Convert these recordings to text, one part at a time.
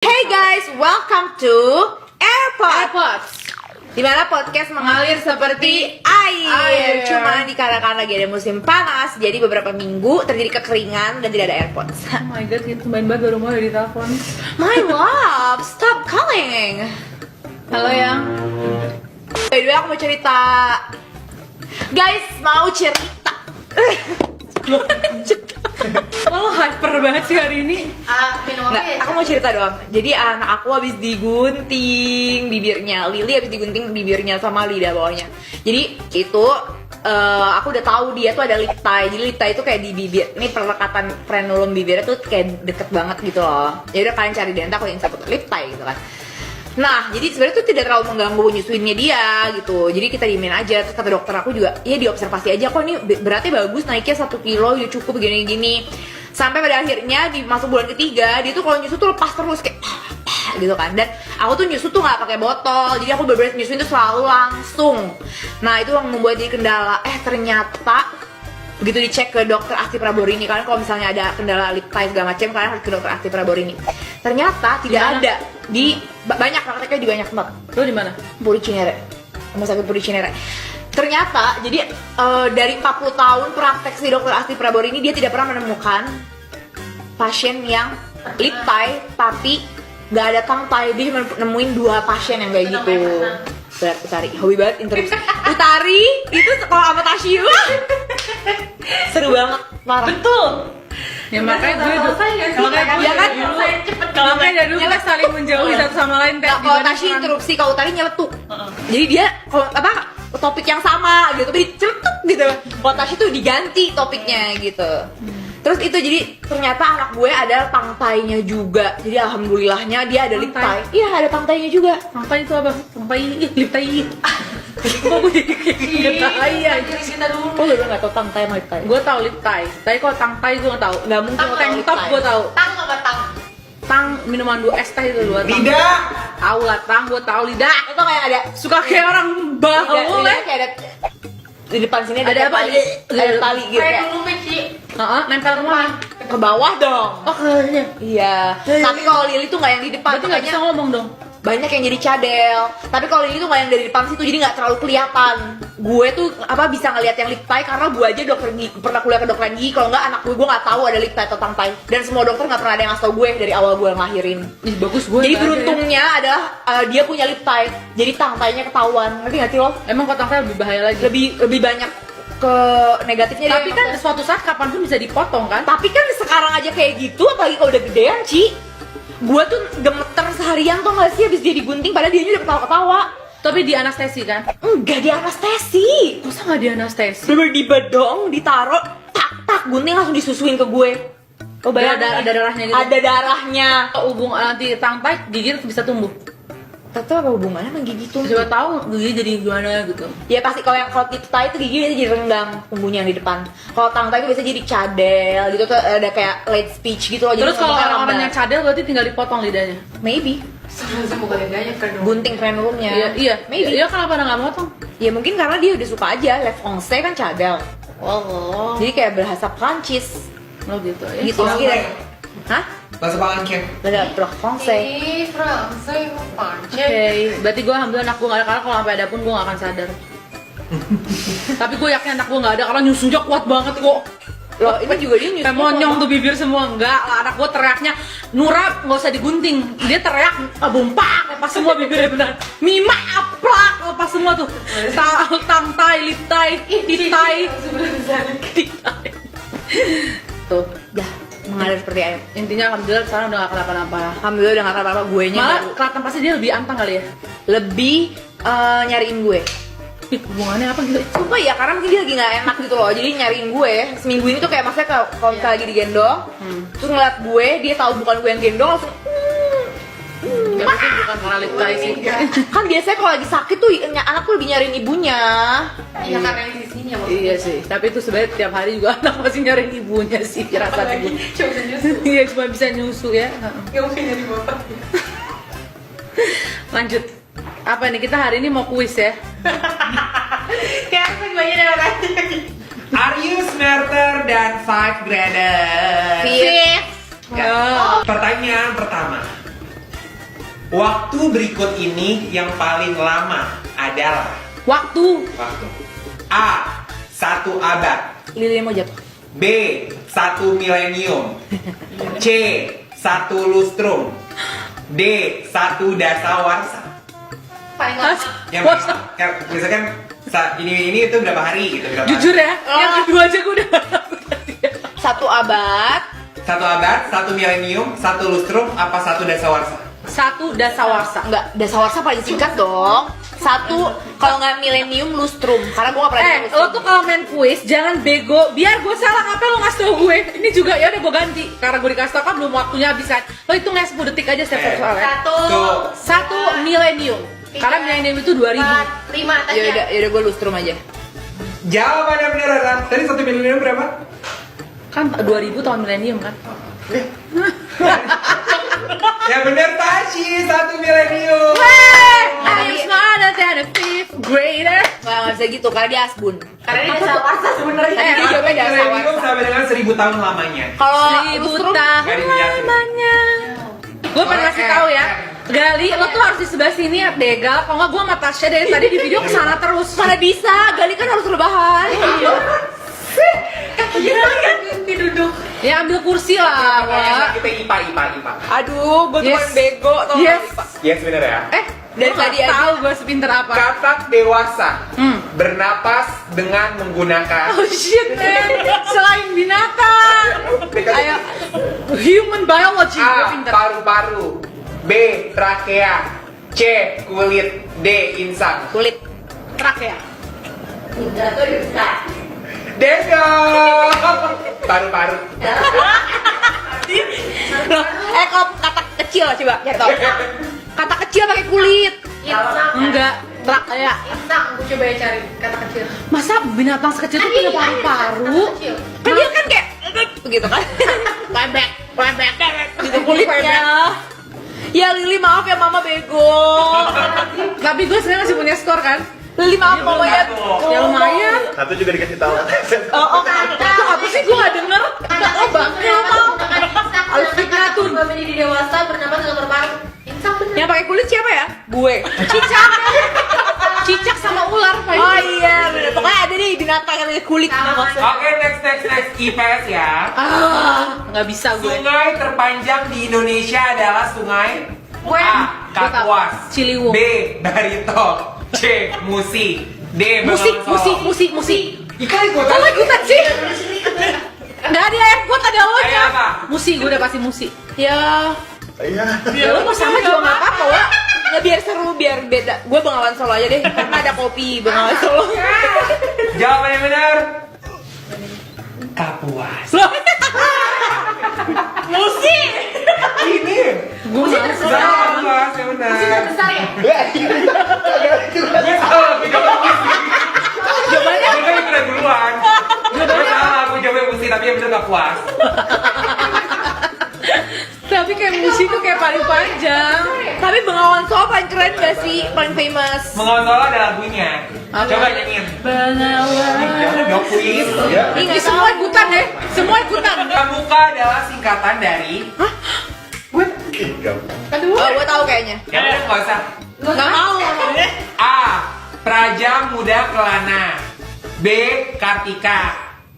Hey guys, welcome to AirPods. Dimana podcast mengalir seperti air. Cuma di karena lagi ada musim panas, jadi beberapa minggu terjadi kekeringan dan tidak ada AirPods. Oh my god, itu main banget baru mau di telepon. My love, stop calling. Halo yang. By the way, aku mau cerita. Guys, mau cerita. Lo hyper banget sih hari ini. Nggak, aku mau cerita doang. Jadi anak aku habis digunting bibirnya, Lily habis digunting bibirnya sama lidah bawahnya. Jadi itu aku udah tahu dia tuh ada lip tie. Jadi lip tie itu kayak di bibir. Ini perlekatan frenulum bibirnya tuh kayak deket banget gitu loh. Jadi udah kalian cari deh, nanti aku yang sebut lip tie gitu kan. Nah, jadi sebenarnya tuh tidak terlalu mengganggu nyusuinnya dia gitu. Jadi kita diemin aja. Terus kata dokter aku juga, ya diobservasi aja kok ini beratnya bagus, naiknya 1 kilo, ya cukup gini-gini. Sampai pada akhirnya di masuk bulan ketiga, dia tuh kalau nyusu tuh lepas terus kayak gitu kan. Dan aku tuh nyusu tuh nggak pakai botol, jadi aku bener-bener nyusuin tuh selalu langsung. Nah, itu yang membuat jadi kendala. Ternyata begitu dicek ke dokter Asti Praborini, kalian kalau misalnya ada kendala lip tie segala macam, kalian harus ke dokter Asti Praborini. Ternyata tidak ada di banyak prakteknya di banyak tempat. Lo di mana? Puri Cinere, rumah sakit Puri Cinere. Ternyata jadi dari 40 tahun praktek si dokter Asti Praborini, dia tidak pernah menemukan pasien yang lip tie tapi nggak ada tongue tie. Dia cuma nemuin 2 pasien yang kayak gitu. Berat Utari, hobi banget interupsi. Utari itu kalau sama Tasyu seru banget, parah. Betul. Ya makanya gue dulu, Ya kan? kalau makanya dulu kita saling menjauhi satu sama lain. Nah, kalau Tasyu interupsi, kalau Utari nyeletuk. Jadi dia kalau topik yang sama gitu, tapi celetuk gitu. Kalau Tasyu tuh diganti topiknya gitu. Terus itu jadi ternyata anak gue ada tongue tie-nya juga. Jadi alhamdulillahnya dia ada lip tie. Iya, ada tongue tie-nya juga. Tangkai itu apa? Tangkai, lip tie. Kok gue jadi kayak tai ya? Kita dulu. Oh, lu enggak tahu tongue tie sama lip tie. Gue tau lip tie, tapi kalau tangkai gue nggak tahu. Enggak mungkin Tank tahu lip top tie. gue tahu. Tang apa tang? Tang minuman 2 es teh itu 2 tang. Lidah. Tahu lah tang, gue tahu lidah. Itu kayak ada Suka kayak orang bau lidah ya. kayak ada di depan sini Ada apa? Ada tali gitu ya. Nempel kemana? Ke bawah dong. Oh kayaknya. Iya. Tapi kalau Lily tuh nggak yang di depan, Berarti nggak bisa makanya ngomong dong. banyak yang jadi cadel. Tapi kalau Lily tuh nggak yang dari depan situ, jadi nggak terlalu kelihatan. Gue tuh bisa ngelihat yang lip tie karena gue aja dokter gigi, pernah kuliah ke dokter gigi. Kalau nggak anak gue nggak tahu ada lip tie atau tongue tie. Dan semua dokter nggak pernah ada yang ngasih tau gue dari awal gue ngelahirin. Ih, bagus gue. Jadi beruntungnya adalah dia punya lip tie, jadi tongue tie-nya ketahuan. Ngerti nggak sih lo? Emang kotaknya lebih bahaya lagi. Lebih banyak ke negatifnya. Tapi kan suatu saat kapanpun bisa dipotong kan? Tapi kan sekarang aja kayak gitu, apalagi kalau udah gedean, Ci. Gua tuh gemeter seharian tuh gak sih habis dia digunting, padahal dia udah ketawa-ketawa. Tapi di anestesi kan? Enggak, di anestesi. Masa nggak di anestesi? Bener di bedong, ditaro, tak gunting langsung disusuin ke gue. Oh, bayar Ada darahnya gitu? Ada darahnya. Hubung nanti tangkai gigi bisa tumbuh. Tahu apa hubungannya sama gigi tuh? Coba tahu gigi jadi gimana gitu. Ya pasti kalau lip tie itu gigi biasa jadi renggang, tumbuhnya yang di depan. Kalau tongue tie itu biasa jadi cadel gitu, tuh ada kayak late speech gitu loh. Terus jadi kalau ngomongnya orang lambat. yang cadel berarti tinggal dipotong lidahnya. Maybe gunting frenulumnya. Iya. Maybe. Iya kenapa nggak motong? Ya mungkin karena dia udah suka aja. Le Français kan cadel. Oh. Jadi kayak bahasa Prancis Lo gitu ya. gitu sih. Hah? Bahasa Bangkit. Ada Le Français. Oke, berarti gue alhamdulillah anak gue nggak ada, karena kalau sampai ada pun gue nggak akan sadar. Tapi gue yakin anak gue nggak ada karena nyusunya kuat banget kok. Loh, ini juga dia nyusul. Kayak monyong tuh bibir semua. Enggak lah, anak gue teriaknya Nura nggak usah digunting. Dia teriak bumpak lepas semua bibirnya benar. Mima aplak lepas semua tuh. Tang tai, lip tie, tit tie. Tuh, Dah, mengalir seperti air. intinya alhamdulillah sekarang udah gak kenapa-napa. Alhamdulillah udah gak apa-apa, gue nya Malah kelihatan pasti dia lebih antang kali ya. lebih nyariin gue. Ih, hubungannya apa gitu? Sumpah ya, karena mungkin dia lagi gak enak gitu loh. Jadi nyariin gue. Seminggu ini tuh kayak maksudnya kalau misalnya lagi digendong, terus ngeliat gue, dia tahu bukan gue yang gendong, langsung Gak mungkin bukan karena lip tie sih. kan biasanya kalau lagi sakit tuh anak tuh lebih nyariin ibunya. Iya karena di sini ya Iya sih, tapi itu sebenarnya tiap hari juga anak masih nyariin ibunya sih rasanya. Coba nyusu. Iya cuma bisa nyusu ya. Gak mungkin nyari bapak. Lanjut. Apa nih, kita hari ini mau kuis ya? Kayak apa banyak yang nanya. Are you smarter than 5 grader? Fifth. Oh. Pertanyaan pertama. Waktu berikut ini yang paling lama adalah Waktu. A. 1 abad, Lili mau jatuh. B. 1 milenium, C. 1 lustrum, D. 1 dasawarsa. Paling lama. Yang Wah, misalkan ini itu berapa hari gitu, berapa jujur ya, Oh. yang kedua aja gue udah 1 abad. 1 abad, 1 milenium, 1 lustrum, apa 1 dasawarsa? 1 dasawarsa. Enggak, dasawarsa paling singkat dong. 1 kalau nggak milenium lustrum. Karena gue nggak pernah dengar Lo lustrum. tuh kalau main kuis jangan bego. Biar gue salah apa lo ngasih tau gue. Ini juga ya udah gue ganti. Karena gue dikasih tau kan belum waktunya habis kan. Lo hitung ya 10 detik aja setiap soalnya. 1 milenium. Karena milenium itu 2000. 5 tadi. Ya udah gue lustrum aja. Jawaban yang benar adalah tadi 1 milenium berapa? Kan 2000 tahun milenium kan. Yang benar Tashi, 1 milenium. I'm smarter than a fifth grader. Nggak bisa gitu karena dia asbun. Karena ini dasawarsa sebenarnya. Dia Satu jawabnya milenium dasawarsa. sama dengan 1000 tahun lamanya. Kalau 1000 lustrum tahun Nggak dijelasin. lamanya. Gue pengen ngasih tahu ya. Gali, lo tuh harus di sebelah sini ya, Dega. Kalau nggak gue sama Tasya dari tadi di video kesana terus. mana bisa? Gali kan harus rebahan. Iya kan duduk. Ya ambil kursi lah, Wak. Kita IPA. Aduh, gue cuma Yes. bego tau nggak, Yes. Pak? Yes, benar ya. Dari tadi aja. tahu gue sepinter apa. Katak dewasa Hmm. bernapas dengan menggunakan Oh shit, man. Selain binatang. Ayo, human biology. Gue A. pinter. Paru-paru, B. Trakea, C. Kulit, D. Insang. Kulit. Trakea. Jatuh di besar. Dega. Paru-paru. Loh, kalau kata kecil coba cari tau. Kata kecil pakai kulit. Insang. Enggak, trakea. Insang. Gue coba ya cari kata kecil. Masa binatang sekecil itu punya paru-paru? Kata kecil. Kan dia kan kayak begitu kan. Lembek gitu kulitnya. Ya Lili maaf ya mama bego. Tapi gue sebenarnya masih punya skor kan? Lili maaf mama ya. Ya lumayan. Satu juga dikasih tahu. Oh, Itu apa sih gue gak denger? Oh bangke mau. Alfitnya tuh gak menjadi dewasa bernama dengan berparu. Insang bener. yang pakai kulit siapa ya? Gue. Cicak. Cicak sama ular. Oh iya, bener. Pokoknya ada deh binatang yang pakai kulit. Oke, next IPS ya. Nggak bisa gue. Sungai terpanjang di Indonesia adalah sungai Gue. A. Kapuas, Ciliwung. B. Barito, C. Musi, D. Musik. Ikan ikutan. Kalau ikutan sih. Nggak ada yang kuat ada lo Ayo nya. apa? Musi, gue udah pasti musi. Ya, Iya. Ya lo mau sama juga nggak apa-apa, Wak. ya biar seru, biar beda. Gue Bengawan Solo aja deh, karena ada kopi Bengawan Solo. Jawaban yang benar. Kapuas. Musi. Ini. Gue Salah Kapuas yang benar. Besar ya? Gue salah, gue jawab Musi. Jawabannya Gue kan udah duluan. Gue salah, gue jawab Musi tapi yang benar Kapuas. Tapi kayak musi tuh kayak paling panjang. tapi Bengawan Solo paling keren gak sih? Paling famous. Mengontrol ada lagunya. Coba nyanyiin. Jangan dong kuis. Ini semua ikutan deh. Semua ikutan. Pramuka adalah singkatan dari. Oh, gue tahu kayaknya. Yang benar nggak usah. Gak mau. A. Praja Muda Kelana, B. Kartika,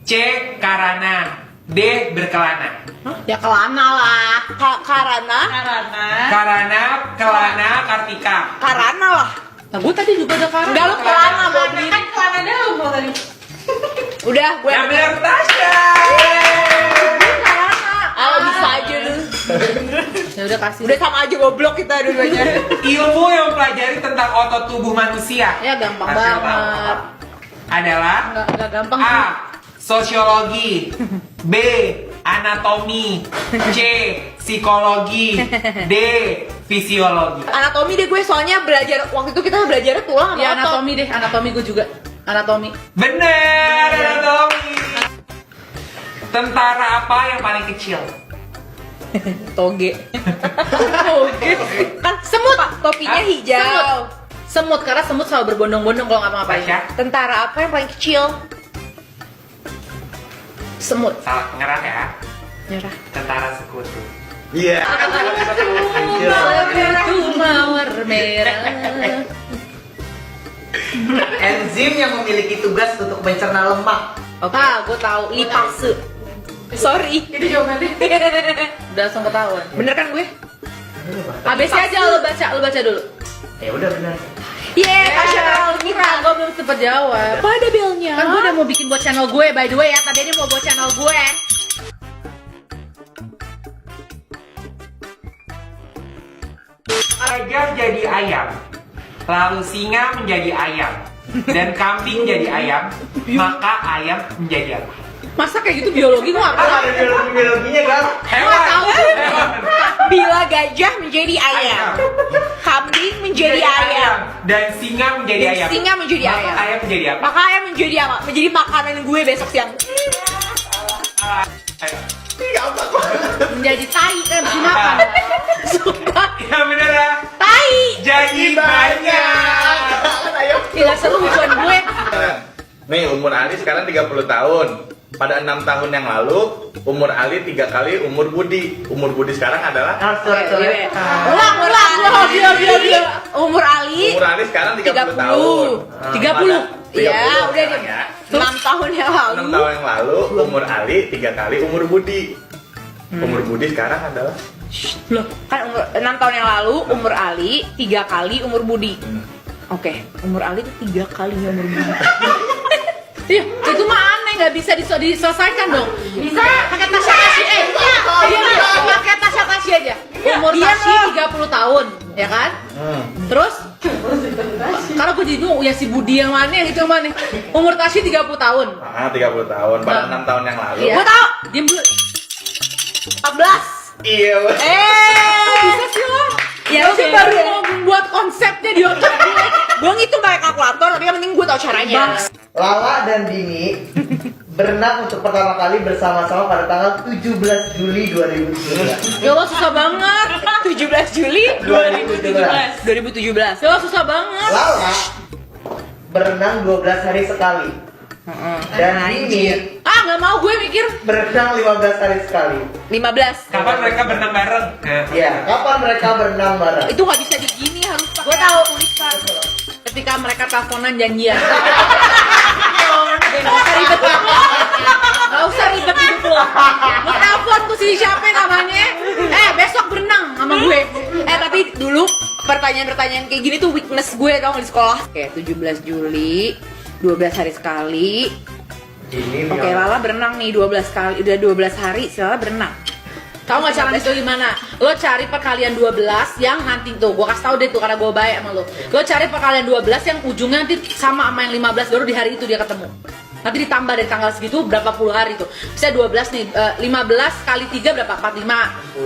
C. Karana, D. Berkelana. Ya kelana lah. Karana. Karana, Kelana, Kartika. Karana lah. Nah, gue tadi juga ada karana. Enggak, lu Karana, Bobby. Kan celana dalam lo tadi. Udah, gue Yang benar Tasya. Ah, bisa aja lu. Ya udah kasih. Udah sama aja goblok kita dua-duanya. Ilmu yang mempelajari tentang otot tubuh manusia. Ya gampang Tasya tahu. banget. Adalah Enggak gampang. A. Sosiologi, B. Anatomi, C. Psikologi, D. Fisiologi. Anatomi deh gue soalnya belajar waktu itu kita belajar tulang sama Ya otot. anatomi deh, anatomi gue juga. Anatomi. Bener, anatomi. Tentara apa yang paling kecil? Toge. Toge. Kan semut. Topinya Hah? hijau. Semut karena semut selalu berbondong-bondong kalau nggak ngapain. Tasya? Tentara apa yang paling kecil? Semut. Salah nyerah ya. Nyerah. Tentara sekutu. Iya. Itu merah. Enzim yang memiliki tugas untuk mencerna lemak. Ah, gue tahu. Lipase. Sorry. Itu jawabannya. Udah langsung ketahuan. Bener kan gue? ABC aja lo baca dulu. Ya udah benar. Channel Kita, gue belum sempet jawab. Apa ada belnya? Kan gue udah mau bikin buat channel gue, by the way ya. Tadi ini mau buat channel gue. Gajah jadi ayam, lalu singa menjadi ayam, dan kambing jadi ayam, maka ayam menjadi apa? Masa kayak gitu biologi gue apa? Ada biologinya kan? Hewan. Hewan. Bila gajah menjadi ayam, kambing menjadi ayam, Dan singa menjadi ayam. singa menjadi Maka ayam. ayam menjadi apa? Maka ayam menjadi apa? Menjadi makanan gue besok siang. Ayo. Menjadi tai kan dimakan. Suka Ya bener ya. tai. Jadi banyak. Ayo. Gila seru bukan gue. Nih umur Ali sekarang 30 tahun. Pada 6 tahun yang lalu umur Ali 3 kali umur Budi. Umur Budi sekarang adalah Ulang. Biar. Umur Ali umur Ali sekarang 30 tahun. 30. Iya, udah sekarang deh. ya. 6 tahun yang lalu. 6 tahun yang lalu umur Ali 3 kali umur Budi. Umur Budi sekarang adalah Loh, Kan umur 6 tahun yang lalu umur Ali 3 kali umur Budi. Oke, umur Ali itu 3 kali umur Budi. iya, itu mah aneh nggak bisa diselesaikan dong. Bisa. Pakai Tasya Tasya, pakai Tasya Tasya aja. Umur Iya, Tasya 30 tahun, ya kan? Terus? Karena gue jadi bingung, ya si Budi yang mana, gitu yang mana? Umur Tasya 30 tahun. 30 tahun. Pada 6 tahun yang lalu. Iya. Gua tahu. Diam dulu. 14. Iya. Bisa sih lo? Ya, Lo sih udah. baru mau membuat konsepnya di otak gue. Gue ngitung pakai kalkulator, tapi yang penting gue tahu caranya. Lala dan Dini berenang untuk pertama kali bersama-sama pada tanggal 17 Juli 2017. Ya Allah susah banget. 17 Juli 2017. 2017. Ya Allah susah banget. Lala berenang 12 hari sekali. Dan Dini Ah nggak mau gue mikir. berenang 15 hari sekali. 15. Kapan mereka berenang bareng? Ya, kapan mereka berenang bareng? Itu nggak bisa digini, harus pakai Gue tahu. tulisan. Ketika mereka teleponan janjian. Gak usah ribet. Gak usah ribet hidup lo. Gue telepon tuh si siapa namanya. Besok berenang sama gue. Tapi dulu pertanyaan-pertanyaan kayak gini tuh weakness gue tau nggak di sekolah. Kayak 17 Juli 12 hari sekali. Dini Oke, Lala berenang nih 12 kali, udah 12 hari, si Lala berenang. Tahu nggak cara itu gimana? Lo cari perkalian 12 yang nanti tuh, gue kasih tau deh tuh karena gue baik sama lo. Lo cari perkalian 12 yang ujungnya nanti sama yang 15, baru di hari itu dia ketemu. Nanti ditambah dari tanggal segitu berapa puluh hari tuh. Bisa 12 nih, 15 kali 3 berapa? 45.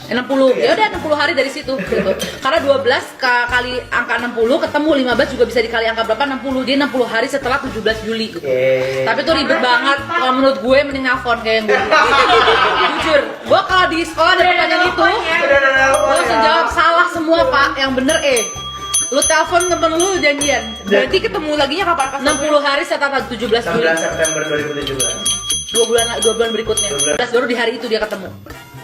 60. Ya udah 60 hari dari situ gitu. Karena 12 kali angka 60 ketemu 15 juga bisa dikali angka berapa? 60. Dia 60 hari setelah 17 Juli gitu. Tapi tuh ribet banget. Kalau menurut gue mending nelfon kayak gue. Jujur, gue kalau di sekolah ada pertanyaan itu, gue langsung jawab salah semua pak. Yang bener lu telepon temen lu janjian. Berarti ketemu laginya kapan? 60 hari setelah 17 Juli. 16 September 2017. 2 bulan berikutnya. 12 baru di hari itu dia ketemu.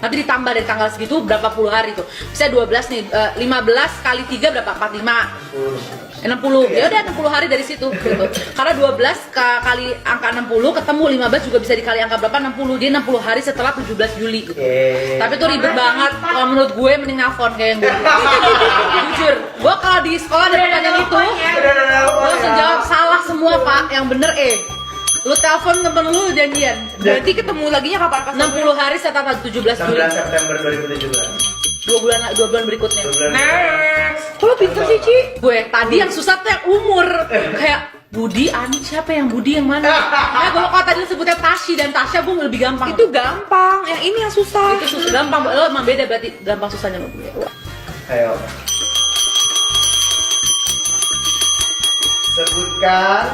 Nanti ditambah dari tanggal segitu berapa puluh hari tuh. Bisa 12 nih, 15 kali 3 berapa? 45. 60. Ya udah 60 hari dari situ gitu. Karena 12 kali angka 60 ketemu 15 juga bisa dikali angka berapa? 60. Dia 60 hari setelah 17 Juli gitu. Tapi tuh ribet banget. Kalau menurut gue mending nelfon kayak gue. Jujur, gue kalau di sekolah ada pertanyaan itu, gue langsung jawab salah semua pak. Yang bener lu telepon temen lu janjian. Berarti ketemu laginya kapan? 60 hari setelah 17 Juli. 16 September 2017. 2 bulan berikutnya. Next. Kok lo pinter sih, Ci? Gue tadi yang susah tuh yang umur. Kayak Budi, Ani, siapa yang Budi yang mana? Ya gue kalau tadi lu sebutnya Tasya dan Tasya gue lebih gampang. Itu gampang, yang ini yang susah. itu susah gampang. Lo emang beda berarti gampang susahnya lo. Ayo. Sebutkan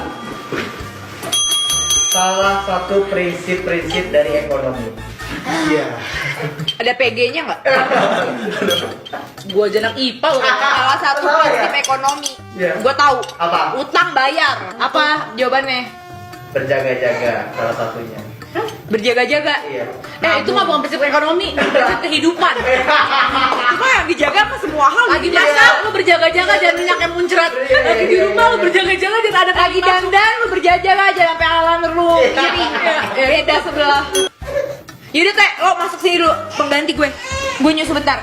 salah satu prinsip-prinsip dari ekonomi. Iya. Ada PG-nya nggak? Gue aja anak IPA lo. Salah satu Salah ya? prinsip ekonomi. Iya. Gue tahu. Apa? Utang bayar. Apa jawabannya? Berjaga-jaga salah satunya. Berjaga-jaga. Iya. Itu mah bukan prinsip ekonomi, prinsip kehidupan. Cuma yang dijaga mah semua hal. Lagi masak lu berjaga-jaga jangan minyaknya muncrat. Lagi di rumah lu berjaga-jaga jangan ada Lagi dandan lu berjaga-jaga jangan sampai alaman lu kiri. Beda sebelah. Yaudah Teh, lo masuk sini dulu, pengganti gue. Gue nyusul bentar.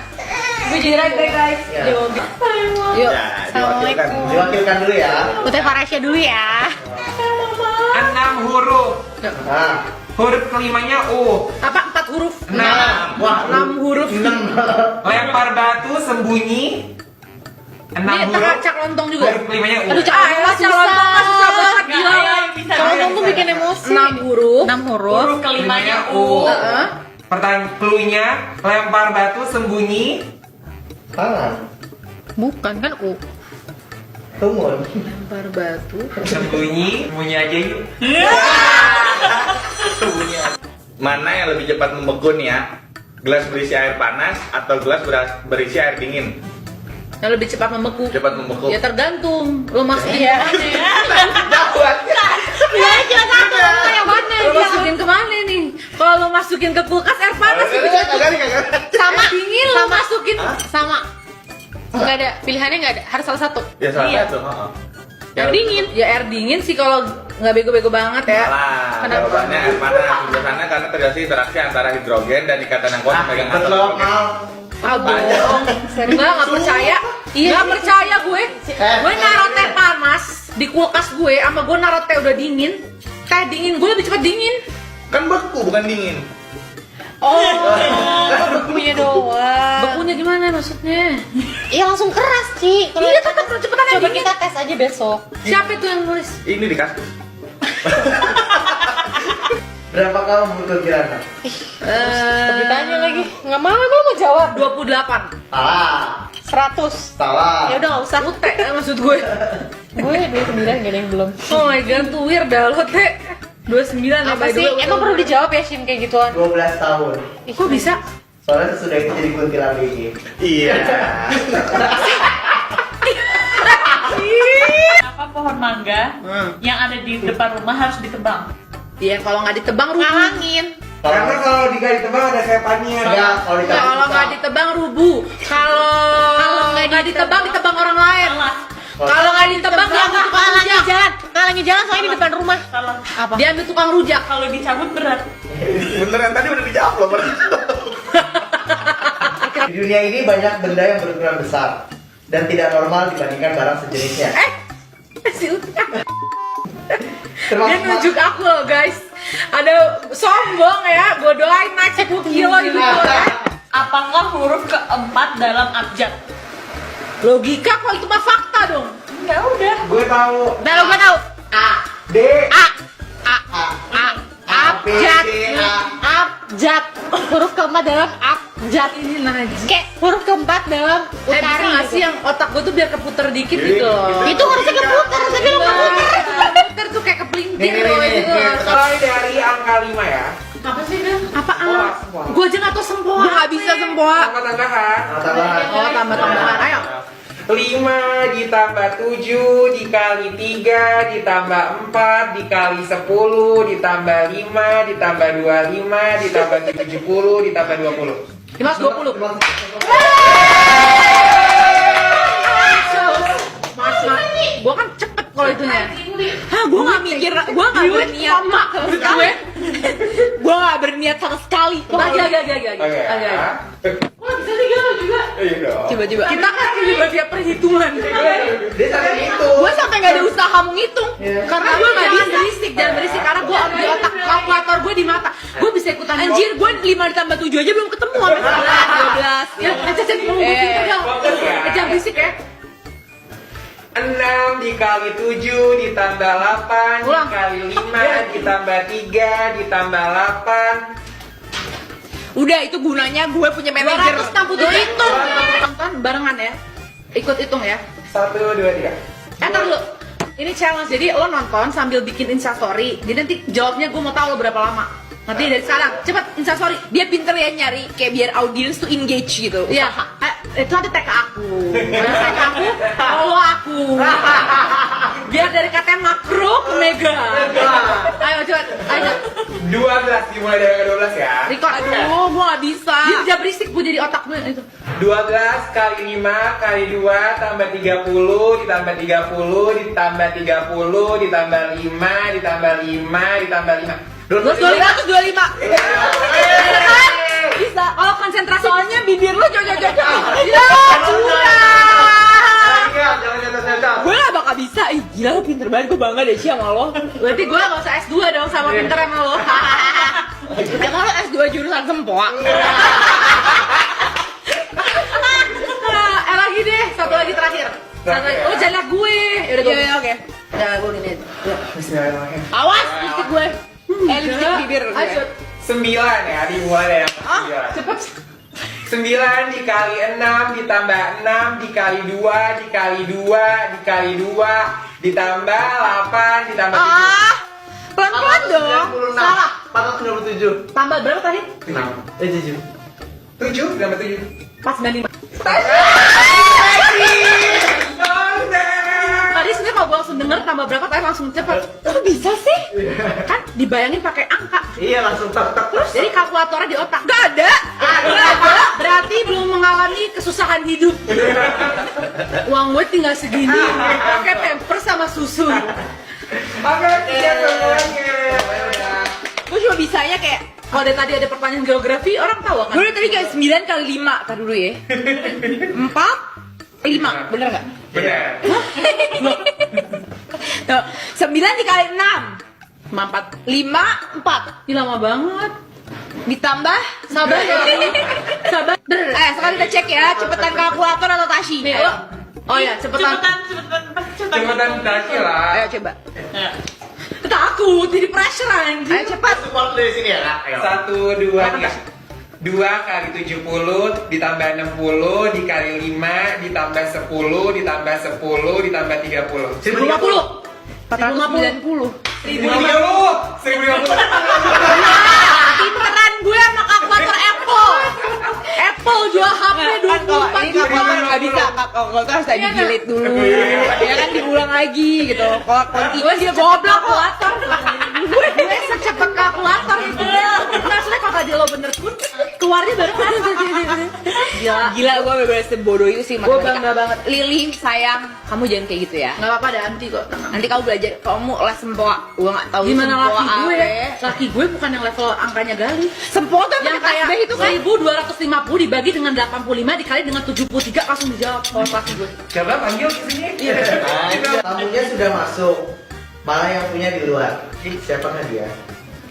Gue jadi right guys. Ya. Yuk. Ya, diwakilkan. Diwakilkan dulu ya. Teh Farasya dulu ya. 6 huruf. Nah, Huruf kelimanya U. Apa 4 huruf? 6. wah, 6 huruf. 6. Lempar batu sembunyi. 6 Ini huruf. tengah cak lontong juga. Huruf kelimanya U. Aduh, cak lontong mah susah banget gila. Cak lontong tuh bikin emosi. 6 huruf. 6 huruf. Huruf kelimanya U. Pertanyaan cluenya, lempar batu sembunyi. Tangan. Bukan kan U. Tumun. Lempar batu. Sembunyi aja yuk. Mana yang lebih cepat membeku nih ya? Gelas berisi air panas atau gelas berisi air dingin? Yang lebih cepat membeku. Cepat membeku. Ya tergantung. Lo masukin kemana ya? Ya jelas satu yang mana? Lo masukin kemana nih? Kalau lo masukin ke kulkas air panas itu Sama dingin lo masukin. sama. Enggak ada pilihannya, enggak ada. Harus salah satu. Ya salah satu. heeh. Air dingin. Ya air dingin sih kalau nggak bego-bego banget ya. Salah. Kenapa? Jawabannya air panas. Biasanya karena terjadi interaksi antara hidrogen dan ikatan yang kuat memegang atom. Belum mau. Ah bohong. Nggak percaya. Iya. Nggak percaya gue. Eh. Gue naruh teh panas di kulkas gue, sama gue naruh teh udah dingin. Teh dingin gue lebih cepet dingin. Kan beku bukan dingin. Oh, bekunya doang. Bekunya gimana maksudnya? Iya langsung keras, Ci. Kalau Iya tetap cepetan yang coba dingin. kita tes aja besok. Siapa itu yang nulis? Ini di kaskus. Berapa kamu butuh kirana? Ditanya lagi. Nggak mau, gue mau jawab. 28. Salah. 100. Salah. Ya udah nggak usah. Lu teh maksud gue. Gue 29 gak ada yang belum. Oh my god, tuh weird dah lo teh. 29 ya Apa by the sih? way. Emang perlu dijawab ya Shin kayak gituan? 12 tahun. Kok bisa? Soalnya sesudah itu jadi kuntilan gigi. Iya. Kenapa pohon mangga yang ada di depan rumah harus ditebang? Iya, kalau nggak ditebang rubuh. Angin. Karena kalau digali tebang ada setannya. Enggak, kalau dikasih Kalau nggak ditebang rubuh. Kalau nggak ditebang ditebang orang lain. Kalau nggak ditebang diambil tukang Ngalangin rujak. jalan. Ngalangin jalan soalnya di depan rumah. Salah. Apa? Diambil tukang rujak. Kalau dicabut berat. Beneran tadi udah dijawab loh. Di dunia ini banyak benda yang berukuran besar dan tidak normal dibandingkan barang sejenisnya. Si Uta. Dia Termasuk nunjuk aku loh guys. Ada sombong ya. Gue doain naik 10 kilo hidup gue ya. Apakah huruf keempat dalam abjad? Logika kok itu mah fakta dong. Ya udah. Gue tahu. Dah gue tahu. D. Abjad. Abjad. Huruf keempat dalam abjad. Ini najis. Kayak huruf keempat dalam Bisa utari. nggak sih yang otak gue tuh biar keputer dikit gitu loh. Itu harusnya keputar, tapi lo nggak putar. Keputer tuh kayak kepelintir Nih, loh nih, gitu. nih. Mulai dari angka 5 ya. Apa sih dia? Apaan? Sempoa. Gue aja nggak tau sempoa. Gue nggak bisa sempoa. Tambah-tambahan. tambahan. Oh tambah-tambahan. Ayo. 5 ditambah 7 dikali 3 ditambah 4 dikali 10 ditambah 5 ditambah 25 ditambah 70 ditambah 20. 520. Mas, gue kan cepet kalau itunya. Hah, gue nggak mikir, gue nggak berniat. Maksud gue, gue nggak berniat sama sekali. Agak. Oke. Kok bisa sih gitu juga? Iya dong. Coba. Kita kan juga tiap perhitungan. Dia sampai gitu. Gue sampai nggak ada usaha menghitung. Karena gue nggak bisa berisik, jangan berisik. Karena gue di otak kalkulator gue di mata. Gue bisa ikutan. Anjir, gue 5 ditambah 7 aja belum ketemu sampai 12. Ya, Cecep ngomong gue pintar dong. Jangan berisik ya. 6 dikali 7 ditambah 8 Ulang. dikali 5 ditambah 3 ditambah 8. Udah itu gunanya gue punya manajer. 260 Lo hitung. Tonton barengan ya. Ikut hitung ya. 1 2 3. Entar lu. Ini challenge. Jadi lo nonton sambil bikin instastory. Jadi nanti jawabnya gue mau tahu lo berapa lama. Nanti dari sekarang cepet instastory. Dia pinter ya nyari kayak biar audiens tuh engage gitu. Iya. Itu nanti tag ke aku. Tag ke aku. Follow aku. Biar dari katanya makro Mega. Ayo cepet, ayo. 12 dimulai dari angka 12 ya. Record. Aduh, gua nggak bisa. Dia udah berisik gua jadi otak gue itu. 12 kali 5 kali 2 tambah 30 ditambah 30 ditambah 30 ditambah 5 ditambah 5 ditambah 5. 225. Bisa. Kalau konsentrasi Soalnya bibir lu cocok. Ya, Jangan nyata-nyata. gue gak bakal bisa. Ih, gila lu pinter banget, gue bangga deh Ci sama lo. berarti gue gak usah S2 dong sama pinter sama lo. Emang lo S2 jurusan sempoa? Lagi deh, satu lagi terakhir. Satu lagi. Oh, jalan gue. Yaudah gue. Iya, oke. Jalan gue gini. Bismillahirrahmanirrahim. Awas, lipstick gue. Lipstick bibir gue. Ayo, 9 ya, dimulai dari angka 9. cepet. 9 dikali 6 ditambah 6 dikali 2 dikali 2 dikali 2 ditambah 8 ditambah 7. Pelan-pelan dong. 496. Salah. 497. Tambah berapa tadi? 7. 7 ditambah 7. Pas 95. Tadi sebenarnya kalau gue langsung denger tambah berapa tadi langsung cepet. Kok bisa sih? Kan dibayangin pakai angka. Iya langsung tak. Terus jadi kalkulatornya di otak. Gak ada. Berarti belum mengalami kesusahan hidup. Uang gue tinggal segini. Pakai pamper sama susu. Oke, ya semuanya. Gue cuma bisanya kayak Kalau dari tadi ada pertanyaan geografi, orang tahu kan? gue tadi kayak 9 kali 5. Tar dulu ya. 4 5, bener gak? Benar. Tuh, 9 dikali 6 4. 5, 4 Ini lama banget. ditambah Sabar ya. Sabar. sekarang kita cek ya cepetan kalkulator atau Tashi. Nih, ayo. Oh ya, cepetan. Cepetan Tashi lah. Ayo coba. Takut, jadi pressure anjing. Ayo cepat. Support dari sini ya kak. Ayo. 1, 2, 3. 2 kali 70 ditambah 60 dikali 5 ditambah 10 ditambah 10 ditambah 30. 50. 490. 1050. 1050. Pinteran gue sama kalkulator Apple. Apple jual HP Kalau 24 ini juta. kalkulator nggak bisa, kalkulator harus tadi delete dulu. Ya kan diulang lagi gitu. Kalau continuous dia goblok kok. Gue secepat kalkulator itu. Maksudnya kalau tadi lo bener pun keluarnya baru Gila. Gila gue bener-bener sebodoh itu sih Gue matematika. bangga banget. Lili sayang, kamu jangan kayak gitu ya. Nggak apa-apa ada anti kok, tenang. Nanti kamu belajar, kamu les sempoa. Gue nggak tahu Gimana sempoa laki gue? apa. Laki gue bukan yang level angkanya gali. Sempoa tuh Yang kayak itu kan. 1250 dibagi dengan 85 dikali dengan 73 langsung dijawab kalau laki gue. Coba panggil ke sini. Nah, tamunya sudah masuk. Malah yang punya di luar. Siapakah dia?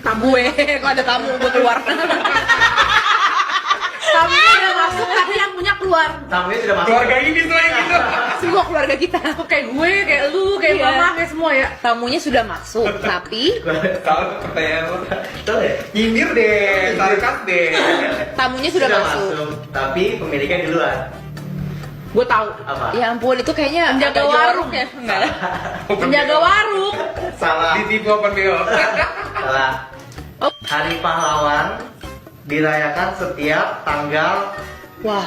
Gue, kalau ada tamu gue keluar. Tamunya udah masuk tapi yang punya keluar. Tamunya sudah masuk. Keluarga ini selain gitu. Semua keluarga kita. Kayak gue, kayak lu, kayak Iya. mama, kayak semua ya. Tamunya sudah masuk, tapi Tahu pertanyaan lo. Betul ya? Nyindir deh, sarkas deh. tamunya sudah masuk. Tapi pemiliknya di luar. Gue tahu. Apa? Ya ampun, itu kayaknya Penjaga agak warung jorok ya? Enggak. Penjaga warung. Salah. Ditipu open BO. Salah. Hari Pahlawan dirayakan setiap tanggal Wah,